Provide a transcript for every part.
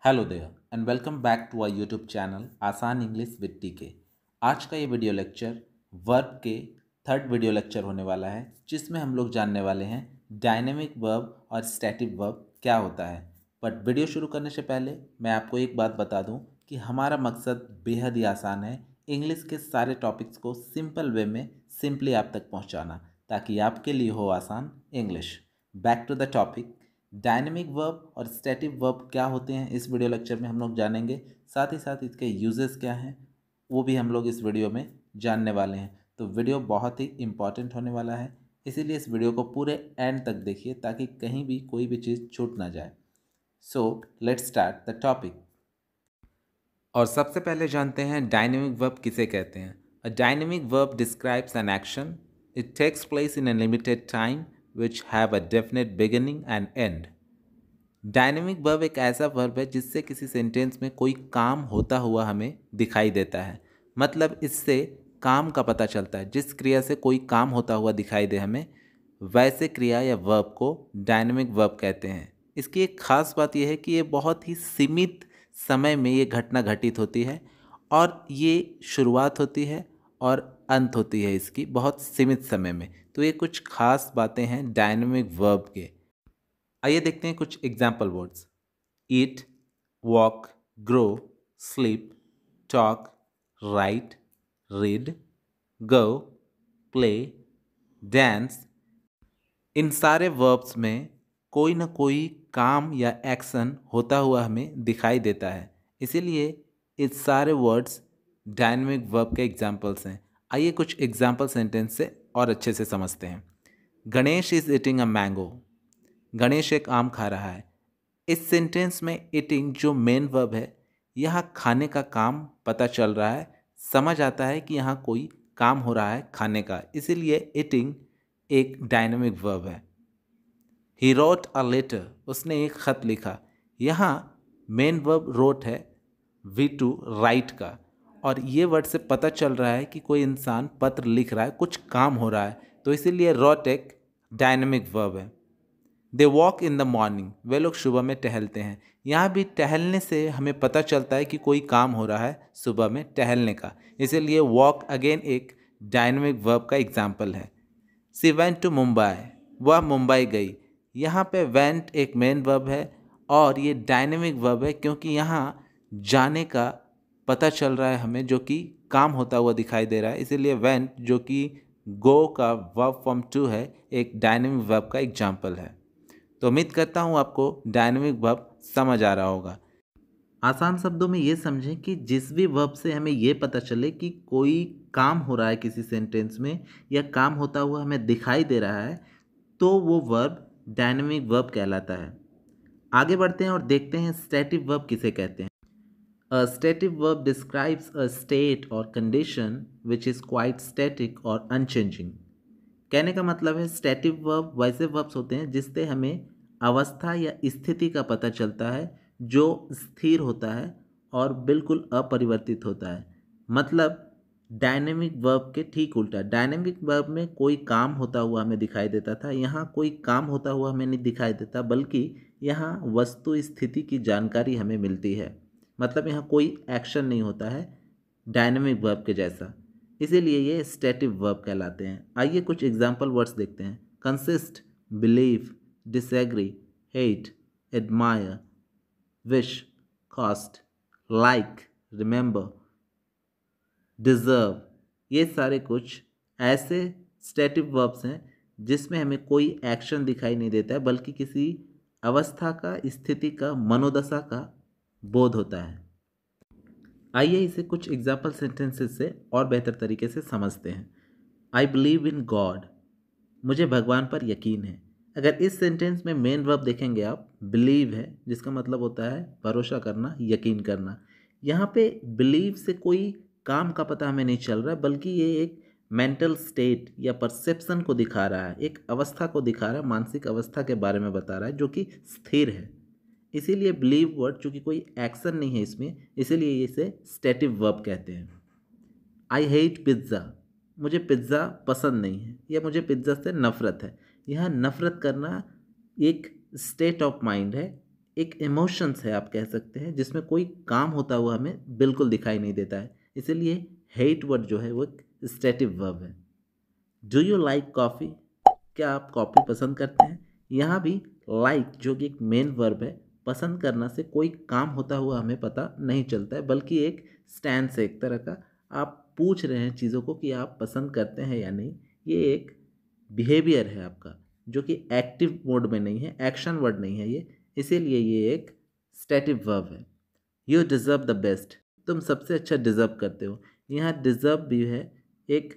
Hello there and welcome back to our YouTube channel आसान English with TK. आज का ये वीडियो लेक्चर वर्ब के थर्ड वीडियो लेक्चर होने वाला है, जिसमें हम लोग जानने वाले हैं डायनेमिक वर्ब और स्टैटिक वर्ब क्या होता है। बट वीडियो शुरू करने से पहले मैं आपको एक बात बता दूं कि हमारा मकसद बेहद ही आसान है, इंग्लिश के सारे टॉपिक्स को सिंपल वे में सिंपली आप तक पहुंचाना, ताकि आपके लिए हो आसान English. Back to the topic. Dynamic verb और स्टैटिक वर्ब क्या होते हैं इस वीडियो लेक्चर में हम लोग जानेंगे। साथ ही साथ इसके यूजेस क्या हैं वो भी हम लोग इस वीडियो में जानने वाले हैं। तो वीडियो बहुत ही इम्पॉर्टेंट होने वाला है, इसीलिए इस वीडियो को पूरे एंड तक देखिए ताकि कहीं भी कोई भी चीज़ छूट ना जाए। So let's start the topic. और सबसे पहले जानते हैं डायनेमिक वर्ब किसे कहते हैं। A dynamic verb describes an action, it takes place in a limited time which have a definite beginning and end. Dynamic verb एक ऐसा वर्ब है जिससे किसी सेंटेंस में कोई काम होता हुआ हमें दिखाई देता है। मतलब इससे काम का पता चलता है। जिस क्रिया से कोई काम होता हुआ दिखाई दे हमें, वैसे क्रिया या वर्ब को डायनेमिक वर्ब कहते हैं। इसकी एक खास बात यह है कि ये बहुत ही सीमित समय में ये घटना घटित होती है और ये शुरुआत होती है और अंत होती है इसकी बहुत सीमित समय में। तो ये कुछ खास बातें हैं डायनेमिक वर्ब के। आइए देखते हैं कुछ example words. Eat, walk, grow, sleep, talk, write, read, go, play, dance. इन सारे वर्ब्स में कोई ना कोई काम या एक्शन होता हुआ हमें दिखाई देता है, इसीलिए इस सारे वर्ड्स डायनेमिक वर्ब के एग्जाम्पल्स हैं। आइए कुछ एग्जाम्पल सेंटेंस से और अच्छे से समझते हैं। Ganesh is eating a mango. Ganesh एक आम खा रहा है। इस सेंटेंस में ईटिंग जो मेन वर्ब है, यहाँ खाने का काम पता चल रहा है, समझ आता है कि यहाँ कोई काम हो रहा है खाने का, इसीलिए ईटिंग एक डायनेमिक वर्ब है। ही रोट अ लेटर, उसने एक खत लिखा। यहाँ मेन वर्ब रोट है, वी टू राइट का, और ये वर्ड से पता चल रहा है कि कोई इंसान पत्र लिख रहा है, कुछ काम हो रहा है, तो इसीलिए रोट एक डायनेमिक वर्ब है। They walk in the morning, वे लोग सुबह में टहलते हैं। यहाँ भी टहलने से हमें पता चलता है कि कोई काम हो रहा है सुबह में टहलने का, इसीलिए वॉक अगेन एक डायनेमिक वर्ब का एग्जाम्पल है। सी वेंट टू मुंबई, वह मुंबई गई। यहाँ पे वेंट एक मेन वर्ब है और ये डायनेमिक वर्ब है क्योंकि यहाँ जाने का पता चल रहा है हमें, जो कि काम होता हुआ दिखाई दे रहा है, इसीलिए वेंट जो कि गो का वर्ब फॉर्म टू है, एक डायनेमिक वर्ब का एग्जाम्पल है। तो उम्मीद करता हूँ आपको डायनेमिक वर्ब समझ आ रहा होगा। आसान शब्दों में ये समझें कि जिस भी वर्ब से हमें ये पता चले कि कोई काम हो रहा है किसी सेंटेंस में या काम होता हुआ हमें दिखाई दे रहा है, तो वो वर्ब डायनेमिक वर्ब कहलाता है। आगे बढ़ते हैं और देखते हैं स्टैटिक वर्ब किसे कहते हैं। A static verb describes a state और condition which is quite static और अनचेंजिंग। कहने का मतलब है स्टैटिक वर्ब वैसे वर्ब्स होते हैं जिससे हमें अवस्था या स्थिति का पता चलता है जो स्थिर होता है और बिल्कुल अपरिवर्तित होता है। मतलब डायनेमिक वर्ब के ठीक उल्टा। डायनेमिक वर्ब में कोई काम होता हुआ हमें दिखाई देता था, यहाँ कोई काम होता हुआ हमें नहीं दिखाई देता, बल्कि यहाँ वस्तु स्थिति की जानकारी हमें मिलती है। मतलब यहाँ कोई एक्शन नहीं होता है डायनेमिक वर्ब के जैसा, इसीलिए ये स्टैटिक वर्ब कहलाते हैं। आइए कुछ एग्जाम्पल वर्ड्स देखते हैं। Consist, believe, disagree, hate, admire, wish, cost, like, remember, deserve. ये सारे कुछ ऐसे स्टैटिक वर्ब्स हैं जिसमें हमें कोई एक्शन दिखाई नहीं देता है, बल्कि किसी अवस्था का, स्थिति का, मनोदशा का बोध होता है। आइए इसे कुछ एग्जाम्पल सेंटेंसेस से और बेहतर तरीके से समझते हैं। आई बिलीव इन गॉड, मुझे भगवान पर यकीन है। अगर इस सेंटेंस में मेन वर्ब देखेंगे आप, बिलीव है, जिसका मतलब होता है भरोसा करना, यकीन करना। यहाँ पे बिलीव से कोई काम का पता हमें नहीं चल रहा है, बल्कि ये एक मेंटल स्टेट या परसेप्शन को दिखा रहा है, एक अवस्था को दिखा रहा है, मानसिक अवस्था के बारे में बता रहा है जो कि स्थिर है। इसीलिए बिलीव वर्ड, चूँकि कोई एक्शन नहीं है इसमें, इसीलिए इसे स्टैटिक वर्ब कहते हैं। आई हेट पिज़्ज़ा, मुझे पिज़्ज़ा पसंद नहीं है या मुझे पिज़्ज़ा से नफ़रत है। यह नफ़रत करना एक स्टेट ऑफ माइंड है, एक इमोशंस है, आप कह सकते हैं, जिसमें कोई काम होता हुआ हमें बिल्कुल दिखाई नहीं देता है। इसीलिए हेट वर्ड जो है वो एक स्टेटिव वर्ब है। Do you like coffee? क्या आप कॉफ़ी पसंद करते हैं? यहाँ भी लाइक जो कि एक मेन वर्ब है, पसंद करना से कोई काम होता हुआ हमें पता नहीं चलता है, बल्कि एक स्टैंस है एक तरह का। आप पूछ रहे हैं चीज़ों को कि आप पसंद करते हैं या नहीं। ये एक बिहेवियर है आपका, जो कि एक्टिव मोड में नहीं है, एक्शन वर्ड नहीं है ये, इसीलिए ये एक स्टेटिव वर्ब है। यू डिज़र्व द बेस्ट, तुम सबसे अच्छा डिज़र्व करते हो। यहाँ डिज़र्व भी है, एक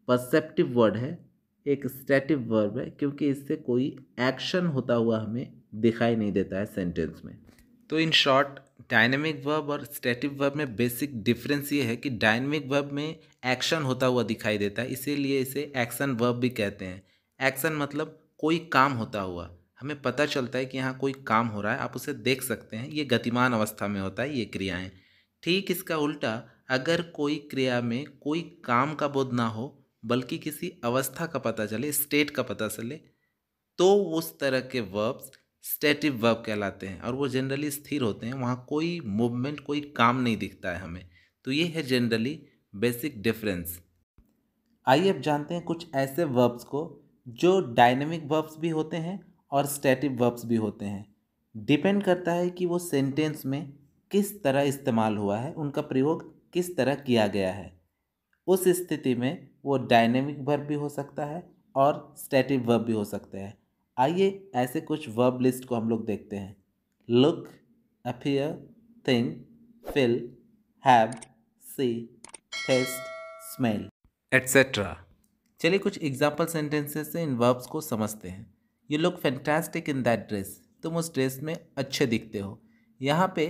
परसेप्टिव वर्ड है, एक स्टैटिव वर्ब है, क्योंकि इससे कोई एक्शन होता हुआ हमें दिखाई नहीं देता है सेंटेंस में। तो इन शॉर्ट, डायनेमिक वर्ब और स्टैटिव वर्ब में बेसिक डिफरेंस ये है कि डायनेमिक वर्ब में एक्शन होता हुआ दिखाई देता है, इसीलिए इसे एक्शन वर्ब भी कहते हैं। एक्शन मतलब कोई काम होता हुआ, हमें पता चलता है कि यहाँ कोई काम हो रहा है, आप उसे देख सकते हैं, ये गतिमान अवस्था में होता है ये क्रियाएं। ठीक इसका उल्टा, अगर कोई क्रिया में कोई काम का बोध ना हो, बल्कि किसी अवस्था का पता चले, स्टेट का पता चले, तो उस तरह के वर्ब्स स्टैटिव वर्ब कहलाते हैं, और वो जनरली स्थिर होते हैं, वहाँ कोई मूवमेंट, कोई काम नहीं दिखता है हमें। तो ये है जनरली बेसिक डिफरेंस। आइए अब जानते हैं कुछ ऐसे वर्ब्स को जो डायनेमिक वर्ब्स भी होते हैं और स्टैटिव वर्ब्स भी होते हैं। डिपेंड करता है कि वो सेंटेंस में किस तरह इस्तेमाल हुआ है, उनका प्रयोग किस तरह किया गया है। उस स्थिति में वो डायनेमिक वर्ब भी हो सकता है और स्टैटिक वर्ब भी हो सकता है। आइए ऐसे कुछ वर्ब लिस्ट को हम लोग देखते हैं। Look, appear, think, feel, have, see, taste, smell, etcetera. चलिए कुछ एग्जाम्पल सेंटेंसेस से इन वर्ब्स को समझते हैं। You look fantastic in that dress, तुम उस ड्रेस में अच्छे दिखते हो। यहाँ पे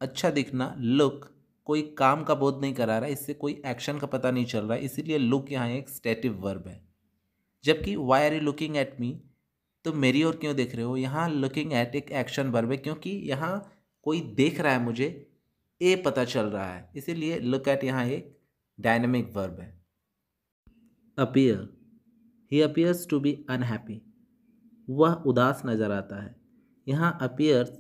अच्छा दिखना, लुक, कोई काम का बोध नहीं करा रहा है, इससे कोई एक्शन का पता नहीं चल रहा है, इसीलिए लुक यहाँ एक स्टैटिव वर्ब है। जबकि why are you looking at me, तो मेरी ओर क्यों देख रहे हो, यहाँ लुकिंग एट एक एक्शन वर्ब है, क्योंकि यहाँ कोई देख रहा है मुझे, ए पता चल रहा है, इसीलिए लुक एट यहाँ एक डायनेमिक वर्ब है। Appear, he appears to be unhappy, वह उदास नज़र आता है। यहाँ अपीयर्स,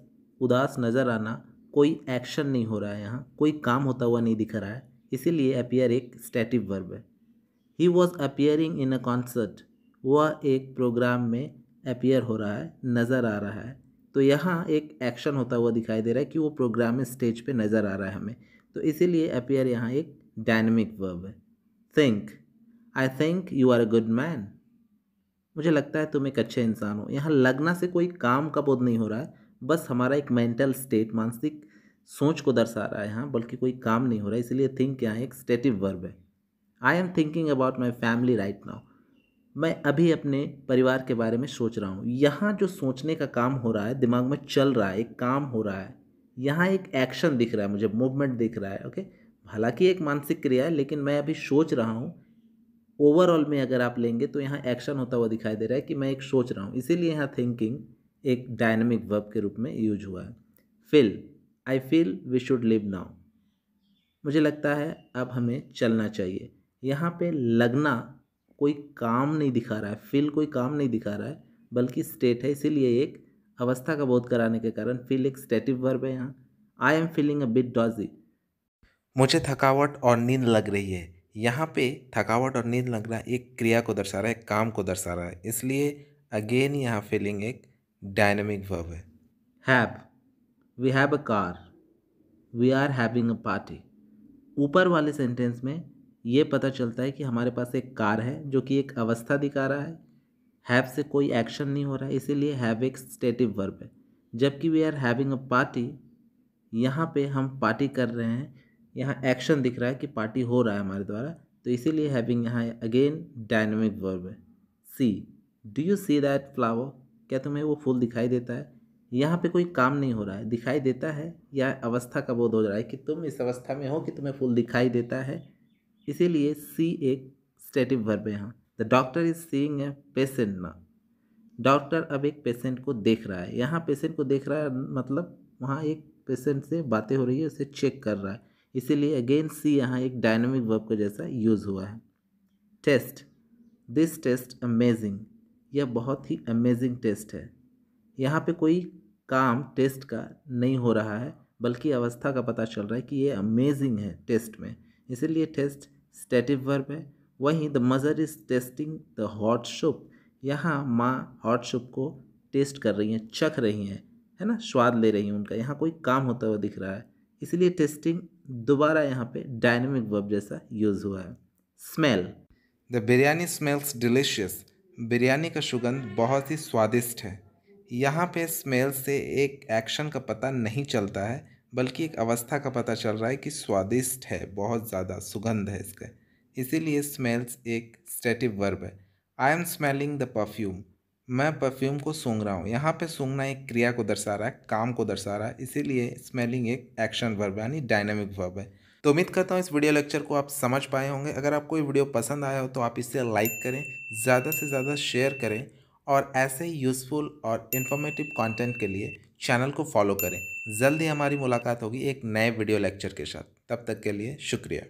उदास नज़र आना, कोई एक्शन नहीं हो रहा है, यहाँ कोई काम होता हुआ नहीं दिख रहा है, इसीलिए अपीयर एक स्टैटिव वर्ब है। He was appearing in a concert, वह एक प्रोग्राम में अपीयर हो रहा है, नज़र आ रहा है, तो यहाँ एक एक्शन होता हुआ दिखाई दे रहा है कि वो प्रोग्राम में स्टेज पे नज़र आ रहा है हमें, तो इसीलिए अपीयर यहाँ एक डायनेमिक वर्ब है। Think, I think you are a good man, मुझे लगता है तुम एक अच्छे इंसान हो। यहाँ लगना से कोई काम का बोध नहीं हो रहा है, बस हमारा एक मेंटल स्टेट, मानसिक सोच को दर्शा रहा है यहाँ, बल्कि कोई काम नहीं हो रहा है, इसलिए थिंक यहाँ एक स्टेटिव वर्ब है। I am thinking about my family right now, मैं अभी अपने परिवार के बारे में सोच रहा हूँ। यहाँ जो सोचने का काम हो रहा है, दिमाग में चल रहा है, एक काम हो रहा है, यहाँ एक एक्शन दिख रहा है मुझे, मूवमेंट दिख रहा है। ओके, हालांकि एक मानसिक क्रिया है, लेकिन मैं अभी सोच रहा हूँ। ओवरऑल में अगर आप लेंगे तो यहाँ एक्शन होता हुआ दिखाई दे रहा है कि मैं एक सोच रहा हूँ, इसीलिए यहाँ थिंकिंग एक डायनेमिक वर्ब के रूप में यूज हुआ है। Feel, I feel we should live now, मुझे लगता है अब हमें चलना चाहिए। यहाँ पे लगना कोई काम नहीं दिखा रहा है, फील कोई काम नहीं दिखा रहा है, बल्कि स्टेट है, इसीलिए एक अवस्था का बोध कराने के कारण फील एक स्टेटिव वर्ब है यहाँ। I am feeling a bit Doge, मुझे थकावट और नींद लग रही है। यहाँ पे थकावट और नींद लगना एक क्रिया को दर्शा रहा है, एक काम को दर्शा रहा है, इसलिए अगेन यहाँ फीलिंग एक डायनेमिक वर्ब है। Have, we have a car, we are having a party, ऊपर वाले सेंटेंस में ये पता चलता है कि हमारे पास एक कार है, जो कि एक अवस्था दिखा रहा है। हैव से कोई एक्शन नहीं हो रहा है, इसीलिए हैव एक स्टेटिव वर्ब है। जबकि we are having a party, यहाँ पे हम पार्टी कर रहे हैं, यहाँ एक्शन दिख रहा है कि पार्टी हो रहा है हमारे द्वारा, तो इसीलिए हैविंग यहाँ अगेन डायनेमिक वर्ब है। See, do you see that flower, क्या तुम्हें वो फूल दिखाई देता है। यहाँ पे कोई काम नहीं हो रहा है, दिखाई देता है, या अवस्था का बोध हो रहा है कि तुम इस अवस्था में हो कि तुम्हें फूल दिखाई देता है, इसीलिए सी एक स्टेटिव वर्ब है यहाँ। The doctor is seeing a patient ना, डॉक्टर अब एक पेशेंट को देख रहा है। यहाँ पेशेंट को देख रहा है मतलब वहाँ एक पेशेंट से बातें हो रही है, उसे चेक कर रहा है, इसीलिए अगेन सी यहाँ एक डायनामिक वर्ब के जैसा यूज हुआ है। टेस्ट, दिस टेस्ट अमेजिंग, यह बहुत ही अमेजिंग टेस्ट है। यहाँ पे कोई काम टेस्ट का नहीं हो रहा है, बल्कि अवस्था का पता चल रहा है कि ये अमेजिंग है टेस्ट में, इसीलिए टेस्ट स्टेटिव वर्ब है। वहीं the mother is testing the hot soup, यहाँ माँ हॉट सूप को टेस्ट कर रही हैं, चख रही हैं, है ना, स्वाद ले रही हैं उनका, यहाँ कोई काम होता हुआ दिख रहा है, इसलिए टेस्टिंग दोबारा यहाँ पे डायनेमिक वर्ब जैसा यूज हुआ है। Smell, the biryani smells delicious, biryani का सुगंध बहुत ही स्वादिष्ट है। यहाँ पे स्मेल से एक एक्शन का पता नहीं चलता है, बल्कि एक अवस्था का पता चल रहा है कि स्वादिष्ट है, बहुत ज़्यादा सुगंध है इसका, इसीलिए स्मेल्स एक स्टेटिव वर्ब है। I am smelling the perfume, मैं परफ्यूम को सूंघ रहा हूँ। यहाँ पे सूंघना एक क्रिया को दर्शा रहा है, काम को दर्शा रहा है, इसीलिए स्मेलिंग एक एक्शन वर्ब यानी डायनेमिक वर्ब है। तो उम्मीद करता हूँ इस वीडियो लेक्चर को आप समझ पाए होंगे। अगर आपको ये वीडियो पसंद आया हो तो आप इसे लाइक करें, ज़्यादा से ज़्यादा शेयर करें और ऐसे ही यूज़फुल और इन्फॉर्मेटिव कंटेंट के लिए चैनल को फॉलो करें। जल्द ही हमारी मुलाकात होगी एक नए वीडियो लेक्चर के साथ, तब तक के लिए शुक्रिया।